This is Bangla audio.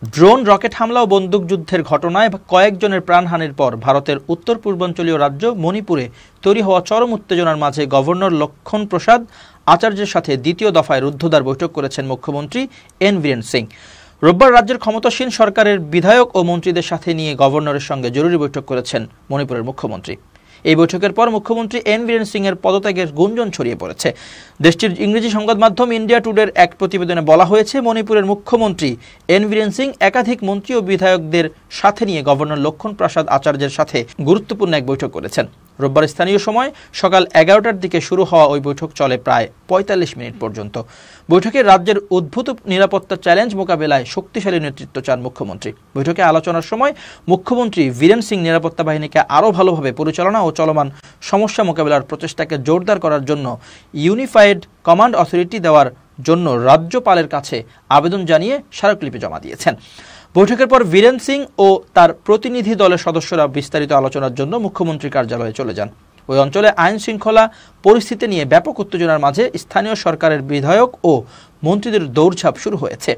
ড্রোন, রকেট হামলা ও বন্দুকযুদ্ধের ঘটনায় কয়েকজনের প্রাণহানির পর ভারতের উত্তর পূর্বাঞ্চলীয় রাজ্য মণিপুরে তৈরি হওয়া চরম উত্তেজনার মাঝে গভর্নর লক্ষণ প্রসাদ আচার্যের সাথে দ্বিতীয় দফায় রুদ্ধদ্বার বৈঠক করেছেন মুখ্যমন্ত্রী এন বীরেন সিং। রোববার রাজ্যের ক্ষমতাসীন সরকারের বিধায়ক ও মন্ত্রীদের সাথে নিয়ে গভর্নরের সঙ্গে জরুরি বৈঠক করেছেন মণিপুরের মুখ্যমন্ত্রী। এই বৈঠকের পর মুখ্যমন্ত্রী এন বীরেন সিং এর পদত্যাগের গুঞ্জন ছড়িয়ে পড়েছে। দেশটির ইংরেজি সংবাদ মাধ্যম ইন্ডিয়া টুডের এক প্রতিবেদনে বলা হয়েছে, মণিপুরের মুখ্যমন্ত্রী এন বীরেন সিং একাধিক মন্ত্রী ও বিধায়কদের সাথে নিয়ে গভর্নর লক্ষণ প্রসাদ আচার্যের সাথে গুরুত্বপূর্ণ এক বৈঠক করেছেন। রোববার স্থানীয় সময় সকাল 11টার দিকে শুরু হওয়া ওই বৈঠক চলে প্রায় ৪৫ মিনিট পর্যন্ত। বৈঠকে রাজ্যের উদ্ভূত নিরাপত্তা চ্যালেঞ্জ মোকাবেলায় শক্তিশালী নেতৃত্ব চান মুখ্যমন্ত্রী। বৈঠকে আলোচনার সময় মুখ্যমন্ত্রী বীরেন সিং নিরাপত্তা বাহিনীকে আরও ভালোভাবে পরিচালনা ও চলমান সমস্যা মোকাবেলার প্রচেষ্টাকে জোরদার করার জন্য ইউনিফাইড কমান্ড অথরিটি দেওয়ার জন্য রাজ্যপালের কাছে আবেদন জানিয়ে স্মারকলিপি জমা দিয়েছেন। বৈঠকের পর বীরেন সিং ও তার প্রতিনিধি দলের সদস্যরা বিস্তারিত আলোচনার জন্য মুখ্যমন্ত্রীর কার্যালয়ে চলে যান। ওই অঞ্চলে আইন শৃঙ্খলা পরিস্থিতি নিয়ে ব্যাপক উত্তেজনার মাঝে স্থানীয় সরকারের বিধায়ক ও মন্ত্রীদের দৌড়ঝাঁপ শুরু হয়েছে।